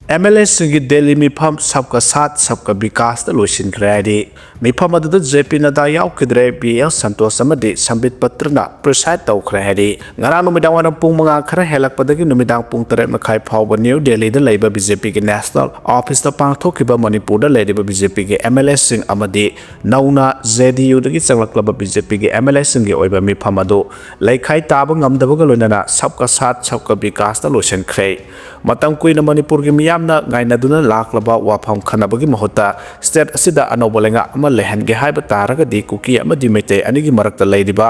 MLA सिंगी Delhi मिफम सबका साथ सबका विकास दा लोइसिनख्रे हाइदि मिफम अदुदा JP Nada यावखिद्रे BL Santosh अमदि Sambit पत्रना प्रेसाइड तौख्रे हाइदि ngara नुमिदां वारम पुंग मंगा खरा हेलकपदगी नुमिदां पुंग 3 मखाइ फावब न्यू दिल्ली दा लैबा BJP के नेशनल ऑफिस दा पांगथोखिबा मणिपुर दा लैदिबा BJP के MLA सिंग अमदि नौना JDU दगी चंगलक्लबा BJP के MLA सिंगी ओइबा मिफम अदु लैखाइ ताब ngamdabaga लोइनाना सबका साथ सबका विकास दा लोइसिनख्रे मतम कुइना मणिपुर के मियामना गाइनादुना लाखलबा वाफम खनाबगी महोता स्टेट असिदा अनौबा लेंगा अमा लेहनगे हाइबा तारगदि कुकी अमदि मेते अनिगी मरक्ता लैदिबा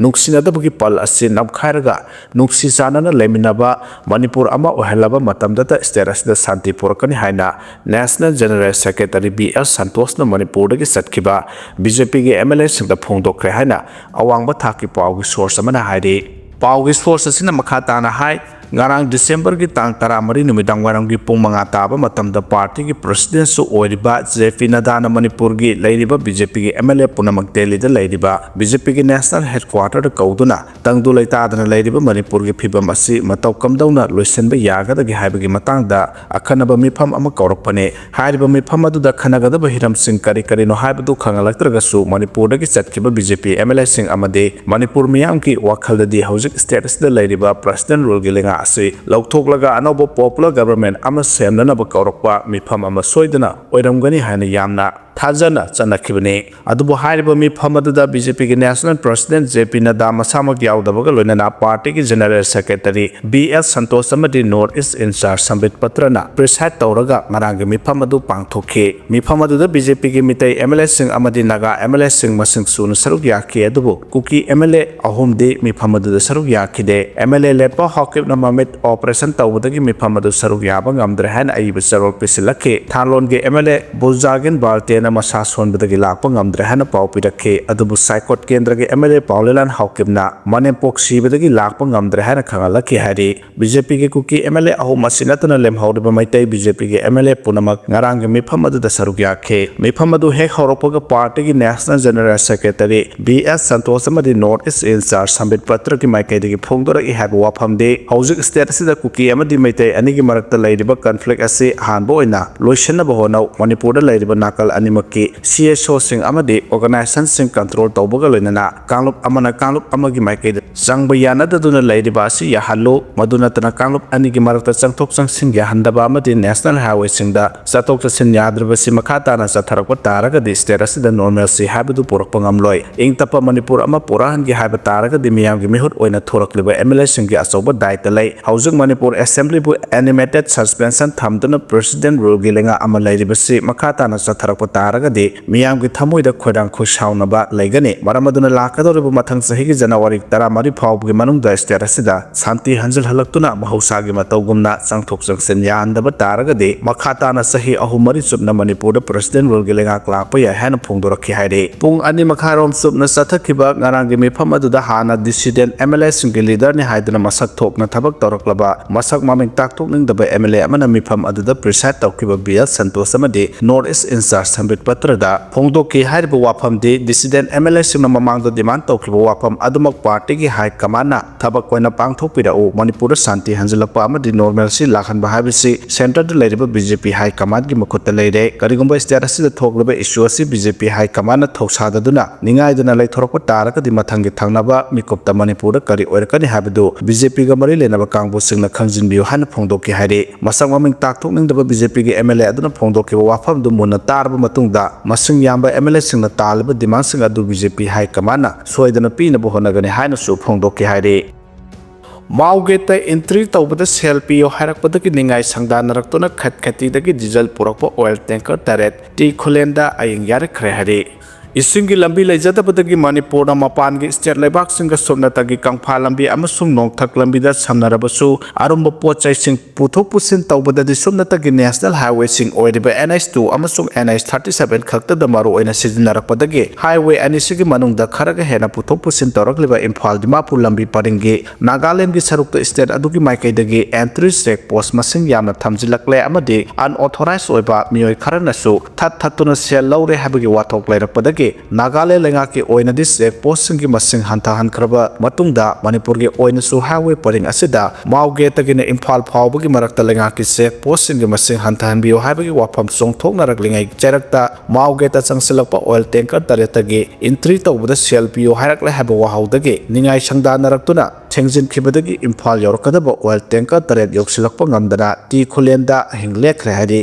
नुक्सिनादबगी पल असि नमखाइरगा नुक्सि चानना लेमिनाबा मणिपुर अमा ओहलबा मतमदता स्टेट असिदा शांति पुरकनी हाइना नेशनल जनरल सेक्रेटरी BL संतोषना मणिपुरदगी सटखिबा BJP के MLA सिंगदा फोंदोखरे हाइना अवांगबा थाकी पावगी सोर्स अमना हाइदि पावगी सोर्स असिना मखा ताना high ngarang December ki tang 13 numidang waram ki pung manga taba matamda party ki president su oiriba JP Nada na Manipur gi leiriba BJP ki MLA punamak Delhi da leiriba BJP ki national headquarter da kauduna tangdu leita adana leiriba Manipur ki phibam asi mataw kamdauna loisenba yaga da gi haiba gi matang da akhanaba mifam ama kaurakpane haiba mifam adu da khanaga da hiram sing kari kari no haiba du khangalaktraga su Manipur da gi chatkiba BJP MLA sing amade Manipur miyam ki wakhal da di hojik status da leiriba president rule gi lenga asi lauthokलागा अनौबो popular government अमा सेमननबा कौरकपा मिफम अमा सोइदना ओइरमगनी हाइना यामना थाजना चनखिबने अदुबो हाइबो मिफम अदुदा BJP के नेशनल प्रेसिडेंट JP Nada मसामक यावदबगा लोइनाना पार्टी की जनरल सेक्रेटरी BL संतोष अमदि नॉर्थ ईस्ट इंचार्ज संबित पत्रना प्रेसाइड तौरगा ngaraंग मिफम अदु पांगथोखे मिफम अदुदा BJP के मितै MLA सिंग अमदि नागा MLA सिंग मसिंग सुन सरुक याखि अदुबो कुकी MLA अहुम दे मिफम अदुदा सरुक याखिदे MLA लेपा हॉकिब नममित ऑपरेशन तौबदगी मिफम अदु सरुक याबा ngamdre हाइन अइब सरल पिसिलखे थालोन के MLA बुलजागिन बाल्टे मसा सोनबदगी लाप ngamdre hana paw pirake adubu saikot kendra के MLA paulelan haukibna manempoक sibadagi लाप ngamdre hana khangalaki hari BJP के cookie MLA ahu masinatana lemhaudiba maitai BJP के MLA punamak ngarang ge mifam adu da saruk yakhe mifam adu hek horopaga party की national general secretary BS संतोष amadi north east incharge sambit patra की maikai dagi phongdora i hab wafam de hojik state asida Kuki amadi maitai anigi marakta laidiba conflict ase hanbo oina loishanna bahonau manipur da laidiba nakal ani की CSO सिंग अमदि organisation सिंग control तौबगा लोइनाना कांगलुप अमना कांगलुप अमगी माइकै संग यानदुना लैदिबा असि याहल्लो मदुनतना कांगलुप अनि की मरक्ता चंगथोक चंगसिंग याहंदबा अमदि national highway सिंगदा चतोक चसिन याद्रबसि मखाताना चथरकप तारगदि state असिदा normal सि हाबदु पुरकप ngamloi इंगतप Manipur अमा पुराहन की HYBE तारगदि मियामगी मिहुत ओइना थोरकलिबा MLA सिंग की अचौबा दायित्व लै हौजक मणिपुर असेंबली बु एनिमेटेड सस्पेंशन थमदुना प्रेसिडेंट रूल गी लेंगा अमा लैरिबसि मखाताना चथरकप तारगदि मियाम की थमोइदा खोदांग खुशाउनबा लैगने मरमदुना लाकदोरबु मथंग सही की जनवरी 13 फावबगी मनुंगदा स्टेट असिदा शांति हंजल हलक्तुना महौसागी मतौगुमना चंगथोक चंगसिन यानदबा तारगदि मखाताना सही अहुमरी Subna Manipur president rule गिलेंगा clap या हैन फोंदोरखि हाइदे पुंग अनि मखारोम Subna सथखिबा ngaranggi mifam aduda hana dissident MLA singi leader ni haiduna masak thokna thabak toroklaba masak maming takthokningdaba MLA amana mifam aduda preside tawkiba BL संतोष amadi north east incharge sambit patra da phongdoki hairiba wafam de dissident MLA singna mamangda demand tawkiba wafam adumak party ki high command na thabak koina pangthokpira o manipur shanti hanjalakpa amadi normal si lakhanba habisi center da leiriba BJP high command ki makhutta leire karigumba state asida thoklaba issue asi BJP high command na thoksadaduna ningaiduna leithorokpa tarakadi mathangi thangnaba mikopta manipur kari oirakani habdu BJP ga mari lenaba kangbo singna khangjinbiu han phongdoki haire masang maming takthokningdaba BJP ki MLA aduna phongdoki wafam du munna tarba matungda masing yamba MLA singna talba demand singa du BJP high command na soidana pina bo honagani haina su phongdoki haire माउगेता entry तौबदा सेल पियो हारकपदगी निंगाई संगदानरक्तोना खटखटीदगी diesel पुरकपा oil tanker तरेट टी खुलेंदा आयंग यारखरे हरे इसिंगी लंबी लेजदबदगी मणिपुर मपान की स्टेट लेबाक सिंग सोमनतगी कंफा लंबी अमसुंग नोंगथक लंबीदा समनरबसु आरुंब पोचै सिंग पुथोक पुसिन तौबदगी सोमनतगी नेशनल हाईवे सिंग ओइरिबा NH2 अमसुंग NH37 खक्तदा मारो ओइना सिजनरकपदगी हाईवे अनिसिगी मनुंगदा खरगा हेना पुथोक पुसिन तौरकलिबा इम्फाल दिमापुर लंबी परिंगी नागालैंड की सरुक स्टेट अदुगी माइकैदगी एंट्री चेक पोस्ट मसिंग यामना थमजिलक्ले अमदि अनऑथोराइज्ड ओइबा मियोय खरनसु थत थतुना सेल लौरे हाबगी वाथोक लेरकपदगी नागालैंड लेंगाकी ओइनदी चेक पोस्टसिंगी मसिंग हंथाहनख्रबा मतुंगदा मनपुरगी ओइनसु हाईवे परिंग असिदा माउगेटगिन इम्फाल फाउबगी मरक्ता लेंगाकी चेक पोस्टसिंगी मसिंग हंथाहनबियो हाइबगी वाफम सोंथोकनारकलिंगाई चेरक्ता माउगेटा चंगसिलकपा ऑयल टैंकर तरेतगी इंट्री तौबदा सेल पियो हाइरकले हाइबा वाहाउदगी निंगाई संगदानरक्तुना थेंजिनखिबदगी Imphal यौरकदबा oil tanker Taret योक्सिलकपा ngamdana T खुलेंदा हिंगलेखरे हाइदि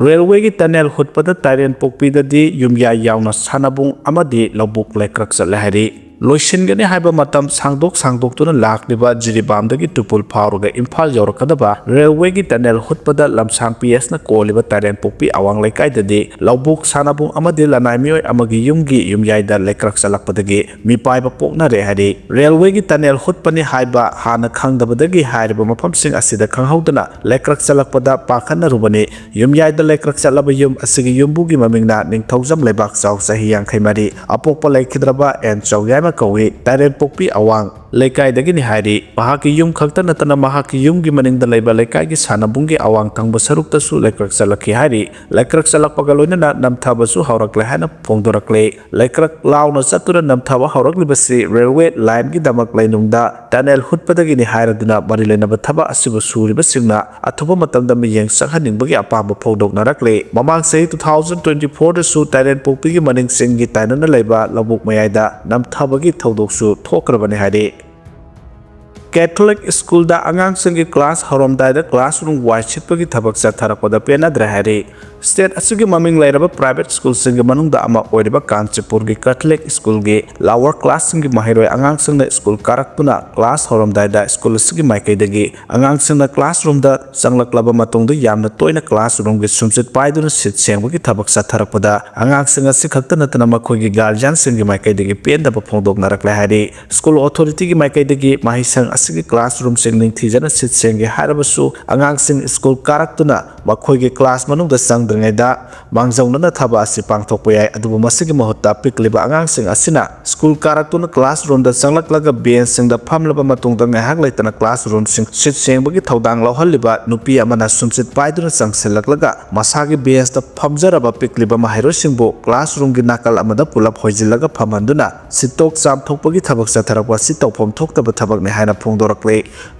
railway की टनल हुटपद ताइरेन पोकपीददी युमया यावना सानाबुंग अमदी लौबुक लेक्रक चले हाइदि लोइसिनगने हाइबा मतम सांगदोक्तुना लाखलिबा जिरिबामदगी टुपुल फाउरगा इम्फाल यौरकदबा रेलवे की टनल हुटपद लमसांग पीएस ना कोलिबा ताइरेन पोकपी अवांग लेकाइददी लौबुक सानाबुंग अमदी लनाई मियोय अमगी युमगी युमयाइदा लेक्रक चलकपदगी मिपाइबा पोकनारे हाइदि रेलवे की टनल हुटपनी हाइबा हाना खंगदबदगी हाइरबा मफमसिंग असिदा खंगहौदना लेक्रक चलकपदा पाखनरुबनी युमयाइदा लेक्रक चलबा युम असिगी युमबुगी ममिंगना निंगथौजम लेबाक चाउ सही यांखैमरी अपोकपा लेखिद्रबा एन चौयाय कौई ताइरेन पोकपी अवांग लेकाइदगिनी हाइदि महाकी युम खक्ता नतना महाकी युमगी मनिंगदा लेबा लेकाइगी सानाबुंगी अवांग थंगबा सरुक्तसु लेक्रक चलखि हाइदि लेक्रक चलकपगा लोइनना नमथाबसु हौरकले हाइना फोंदोरकले लेक्रक लाउना चतुना नमथाबा हौरकलिबसि रेलवे लाइन की दमक लेनुंगदा टनल हुटपदगिनी हाइरदुना मरि लेनबा थबा असिबु सुरिबसिंगना अथुबा मतमदा मियेंग संहनिंगबगी अपांबा फोंदोकनारकले ममांग सही 2024 दसु ताइरेन पोकपीगी मनिंगसिंगी ताइनना लेबा लबुक मयाइदा नमथाबगी थौदोकसु थोक्रबने हाइदि कैथोलिक स्कूल दा अंगांग संगी क्लास हरमदायदा क्लासरूम वाइड छिटपगी थबक चथारकपदा पेनाद्रे हाइदि स्टेट असुगी ममिंग लेरबा प्राइवेट स्कूल संगी मनुंगदा अमा ओइरबा कांचीपुर की कैथोलिक स्कूल की लोअर क्लास संगी महिरोय अंगांग संगना स्कूल कारकतुना क्लास हरमदायदा स्कूल असुगी माइकैदगी अंगांग संगना क्लासरूम दा संगलकलबा मतुंगदा यामना तोयना क्लासरूम की सुमसित पाइदुना सिट सेंगबगी थबक चथारकपदा अंगांग संग असि खक्ता नतना मखोयगी गार्जियन संगी माइकैदगी पेनदबा फोंदोकनारकले हाइदि स्कूल अथॉरिटी की माइकैदगी माहिसंग असुगी क्लासरूम सिंग निंगथिजना सिट सेंगे हाइरबसु अंगांग सिंग स्कूल कारकतुना मखोयगी क्लास मनुंगदा संगद्रिङैदा मांगजौनना थबा असि पांगथोकपा याय अदुबु मसिगी महत्ता पिकलिबा अंगांग सिंग असिना स्कूल कारकतुना क्लासरूम दा संगलकलगा बेंच सिंग दा फमलबा मतुंगदा ngahak leitana classroom sing sit sengbagi thodang lohaliba nupi amana sumsit paiduna sangselaklaga masagi bench da phamjaraba pikliba mahiro singbo classroom gi nakal amada pulap hoijilaga phamanduna sitok cham thokpagi thabak satharakwa sitokphom thoktaba thabak ne haina phongdorakle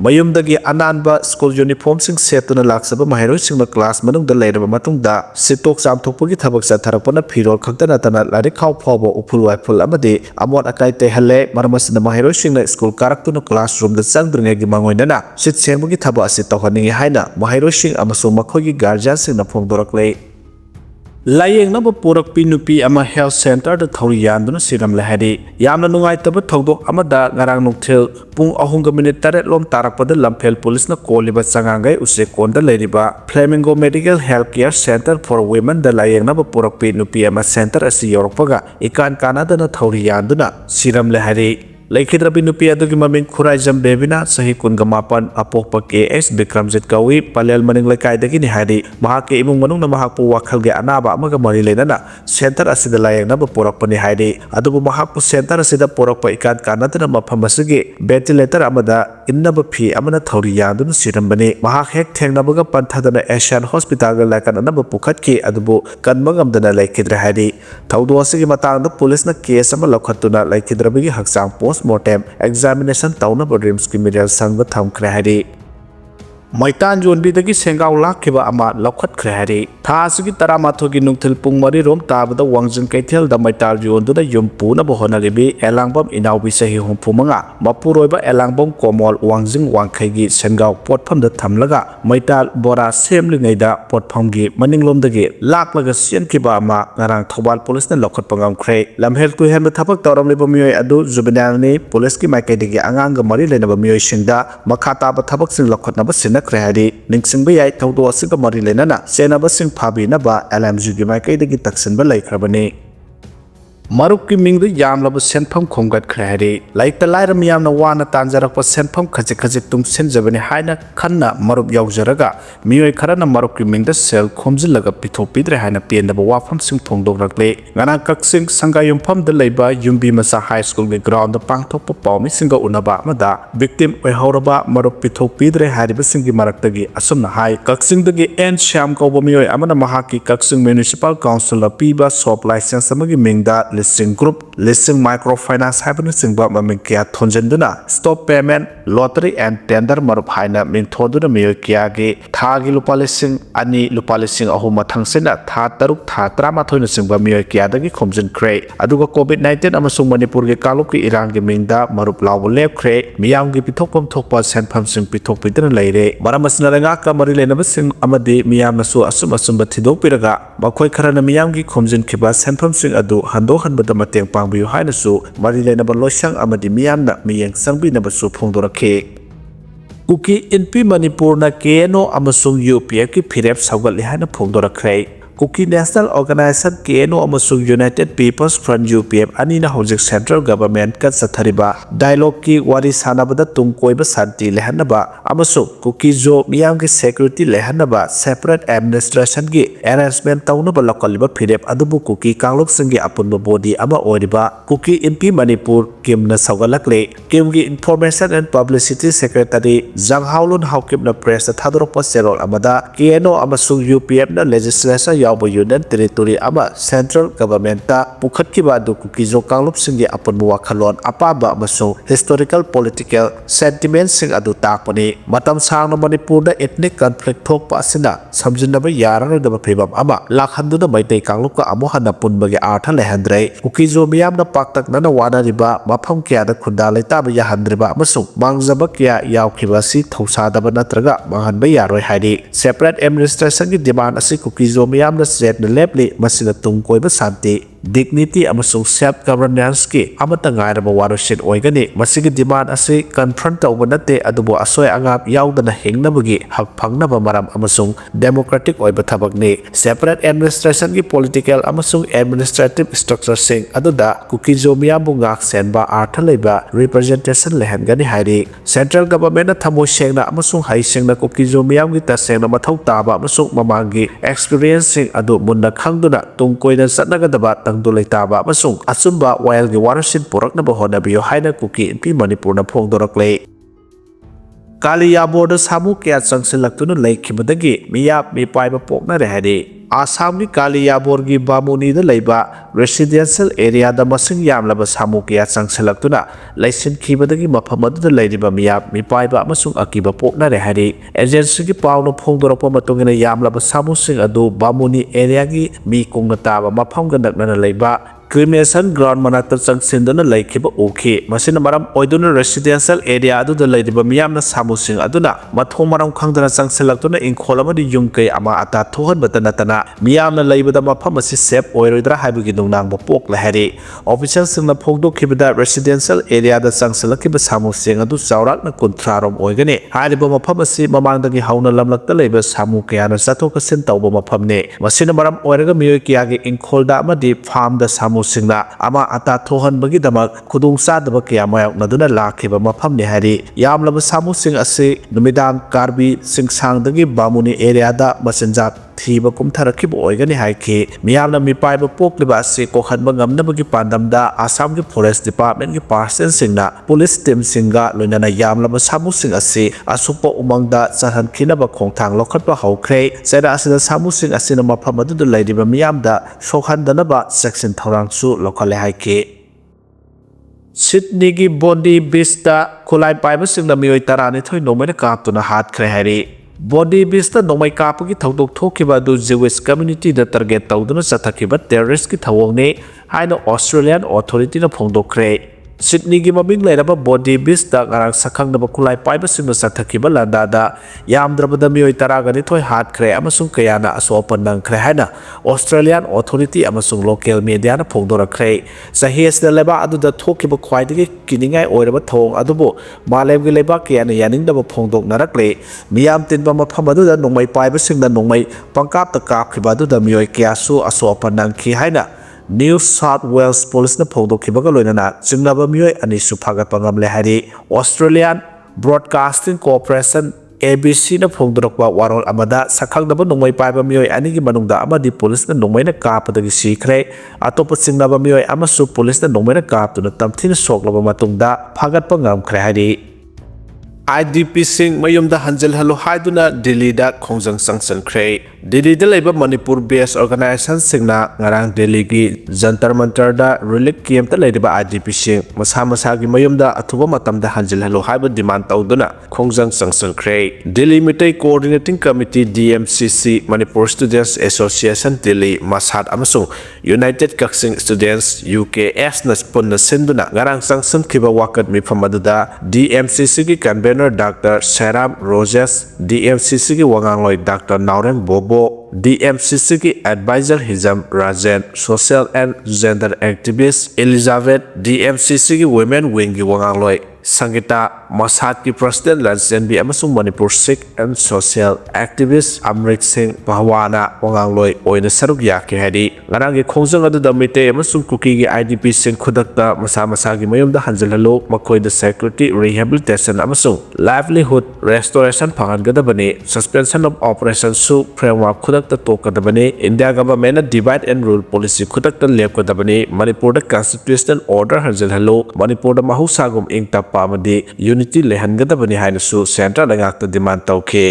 mayumdagi ananba school uniform sing setuna laksaba mahiro singna class manung da leiraba matungda sitok cham thokpagi thabak satharakpana phirol khaktana tana lari khaw phobo upul waiful amade amot akai te halle marmasna mahiro singna school karaktuna classroom da sangdringegi mangoinana sit sengbagi thaba asi tawhaningi haina mahiro sing amasung makhogi guardian sing na phongdorakle layengna purakpi nupi ama health center da thori yanduna siram lahadi yamna nungai taba thodok amada ngarang nukthil pung 3:08 lom tarakpada lamphel police na koliba changangai use konda leriba Flamingo Medical Healthcare Center for Women da layengna purakpi nupi ama center asi yorokpaga ikan kanada na thori yanduna siram lahadi लेखिद्रबी नुपी अदुगी ममिंग खुराइजम बेबिना सही कुनगमापन अपोकपा KS बिक्रमजित कवी पलेल मनिंग लेकाइदगी निहादी महाके इमुंग मनुंगना महाकपु वाखलगे अनाबा अमगा मरि लेनना centre असिदा लायंगनाबा पोरकपनि हाइदि अदुबु महाकपु centre असिदा पोरकपा Icahn कानदना मफम असुगी ventilator अमदा इन्नबा फी अमना थौरि यादुन सिरमबनि महाक हेक थेंगनाबगा पंथदना Asian hospital गा लायकन अनबा पुखतकी अदुबु कनमगमदना लेखिद्र हाइदि थौदो असिगी मतांगदा पुलिसना case अमा लखतुना लेखिद्रबगी हक्सांग postmortem examination तौनबा RIMS की medial संग थमख्रे हाइदि मैतान जोनबीदगी सेंगाव लाखिबा अमा लखतख्रे हाइदि थासुगी 13 की नुंगथिल पुंग 4 रोम ताबदा वांगजिन कैथेल दा मैताल जोनदुदा युमपुना बहनरिबी एलांगबम इनावबी सही 35 मपुरोइबा एलांगबम कोमल वांगजिंग वांखैगी सेंगाव पोटफमदा थमलगा मैताल बोरा सेमलिङैदा पोटफमगी मनिंगलोमदगी लाखलगा सेनखिबा अमा ngarang थौबाल पुलिसना लखतपा ngamkhre lamhel kuhenba thapak tawramliba miyoi adu juvenilni police की माइकैदगी आंगांग मरि लेनबा मियोइ सिंगदा मखाताबा थबक सिंग लखतनबा सिनख्रे हाइदि निंगसिंगबा याय थौदो असिगा मरि लेनना सेनबा सिंग फाबिनबा LMG की माइकैदगी तक्सिनबा लैख्रबनि Marupki mingdu yamlaba senpham khomgatkhre hari laita lairam yamna wana tanjarakpa senpham khajik khajik tum senjabani haina khanna marup yaujaraga miyoi kharana marupki mingda sel khomjilaga pithok pidre haina pendaba wafam sing phongdokrakle ngana kaksing sangayumpham da leiba yumbi masa high school ge ground da pangthokpa pawmi singa unaba amada victim oihoraba marup pithok pidre hariba singi maraktagi asumna hai kaksing dagi en sham ko miyoi amana mahaki kaksing municipal council la piba shop license amagi mingda listing group listing microfinance haibana singba maming kya thonjenduna stop payment lottery and tender marup haina ming thoduna miyoi kya ge thagi lupa listing ani lupa listing ahum mathangsena tha taruk tha trama thoina singba miyoi kya dagi khomjin khre aduga covid 19 amasung manipur ge kaluk ki iran ge mingda marup lawu lep khre miyam ge pithokpam thokpa senpham sing pithok pidana leire maramasna ranga ka mari lenaba sing amadi miyam nasu asum asum thidok piraga bakhoi kharana miyam gi khomjin khiba senpham sing adu hando hanbada mateng pangbiu hainasu mari lenaba loisang amadi miyamna miyeng sangbinabasu phongdorakhe Kuki NP Manipur na KNO amasung UPF ki phirep saugal haina phongdorakhe Kuki National Organization KNO amasung United People's Front UPF ani na hojik Central Government ka sathariba dialogue ki wari sanabada tungkoiba santi lehanaba amasung Kuki jo miyam ki security lehanaba separate administration ki arrangement taunaba lokaliba phirep adubu Kuki kanglok singi apunba body ama oiriba Kuki MP Manipur kim na saugalakle kim gi Information and Publicity Secretary Janghaulun Haukim na press thadorpa serol amada KNO amasung UPF na legislation yawba union territory ama central government ta pukhatkiba adu Kuki jo kanglop singi apunba wakhalon apaba amasung historical political sentiments sing adu takpani matam sangna Manipur da ethnic conflict thokpa asina samjinaba yaranodaba phibam ama lakhanduna maitai kanglop ka amu hana punbagi artha lehandre Kuki jo miyamna paktak nana wana riba mafam kya da khunda leitaba yahandriba amasung mangjaba kya yawkhiba si thausadaba natraga manghanba yaroi haidi separate administration gi demand asi Kuki jo miyamna set na lepli masina tungkoiba santi dignity amasung self governance ki amata ngairaba warusin oigani masigi demand asi confront tawba nate adubo asoi angap yaudana hingnabagi hak phangnaba maram amasung democratic oiba thabakni separate administration ki political amasung administrative structure sing aduda Kuki jo miyambu ngak senba artha leiba representation lehangani hairi central government na thamoi sengna amasung hai sengna Kuki jo miyamgi ta sengna mathau taba amasung mamangi experience sing adu munna khangduna tungkoina satnagadaba tangdulaitaba amasung asumba while gi warasin puraknaba honabiyo haina Kuki NP Manipur na phongdorakle Kaliyabor da samu kya changsilaktuna leikhibadagi miyap mi paiba pokna rehadi Assam ki Kaliyabor gi Bamuni da leiba residential area da masing yamlaba samu kya changsilaktuna laisin khibadagi mafam adu da leiriba miyap mi paiba amasung akiba pokna rehadi agency gi pawno phongdorakpa matungina yamlaba samu sing adu Bamuni area gi mi kungna taba mafam ga nakna leiba cremation ground manata changsindana laikhiba ukhi masina maram oiduna residential area adu da leidiba miyamna samusing aduna mathong maram khangdana changsilaktuna inkholamadi yungkai ama ata thohan batana tana miyamna leibada mafam asi safe oiroidra haibagi nungnang ba pok la hari official singna phongdo khibada residential area da changsilakiba samusing adu chawrakna kunthrarom oigani hariba mafam asi mamangdagi hauna lamlakta leiba samu kayana chathok sin tawba mafamne masina maram oiraga miyoi kiyagi inkholda amadi farm da samu singna ama ata thohan bagi damak khudung sadaba kya mayak naduna lakhiba mafam ne hari yamlaba samu sing ase numidang karbi singsang dagi Bamuni area da masinjak thiba kumtharakhiba oigani haiki miyamna mipaiba pokliba ase kokhanba ngamnabagi pandamda Assam gi forest department gi person singna police team singa loinana yamlaba samu sing ase asupa umangda chahan khinaba khongthang lokhatba haukhre seda asida samu sing asina mafam adu da leidiba miyamda sokhandanaba section thorang su lokhale haiki Sydney gi Bondi Beach khulai paiba singna miyoi tarani thoi nomena kaptuna hatkre hari Bondi Beach ta nomai kapagi thodok thokiba du Jewish community da target tawduna chathakiba terrorist ki thawongne haina Australian authority na phongdokre Sydney gi maming leiraba Bondi Beach ta ngarang sakhangnaba khulai paiba singna chathakiba landada yamdrabada miyoi taragani thoi hatkre amasung kayana asopan nangkhre haina Australian authority amasung local media na phongdorakre sahis da leba adu da thokiba khwaidagi kiningai oiraba thong adubo malem gi leba kayana yaningdaba phongdok narakle miyam tinba mafam adu da nongmai paiba singna nongmai pangkap ta kapkhiba adu da miyoi kyasu asopan nangkhi haina New South Wales Police na phongdokhibaga loinana chingnaba mioi ani su phagatpa ngamle hari Australian Broadcasting Corporation ABC na phongdorokpa warol amada sakhangdaba nongmai paiba mioi ani gi manungda amadi police na nongmai na kapadagi sikhre atopa chingnaba mioi amasu police na nongmai na kaptuna tamthina soklaba matungda phagatpa ngamkhre hari IDP sing mayumda hanjal halu haiduna Delhi da khongjang sangsankhre Delhi da laiba Manipur based organization singna ngarang Delhi gi Jantar Mantar da relief camp ta laiba IDP sing masa gi mayumda athuba matam da hanjal halu haiba demand tawduna khongjang sangsankhre Delhi Mitai Coordinating Committee DMCC Manipur Students Association Delhi Mashat amasung United Kaksing Students UKS na punna sinduna ngarang sangsankhiba wakat mifam aduda DMCC gi convener Dr. Saram Roses, DMCC ki wangangloi Dr. Naureng Bobo, DMCC ki advisor Hizam Rajan, social and gender activist Elizabeth, DMCC ki women wing ki wangangloi Sangita Mashat ki president Lansen bi amasung Manipur Sikh and social activist Amrit Singh Bahwana wangangloi oina saruk yake hadi ngarang ki khongjang adu damite amasung Kuki ki IDP sing khudakta masa gi mayum da hanjalalo makoi da security rehabilitation amasung livelihood restoration phangan gadabani suspension of operations su framework khudakta tokadabani India government na divide and rule policy khudakta lepkadabani Manipur da constitutional order hanjalalo Manipur da mahusagum ingtap pamadi unity lehangadabani hainasu central ngakta demand tawke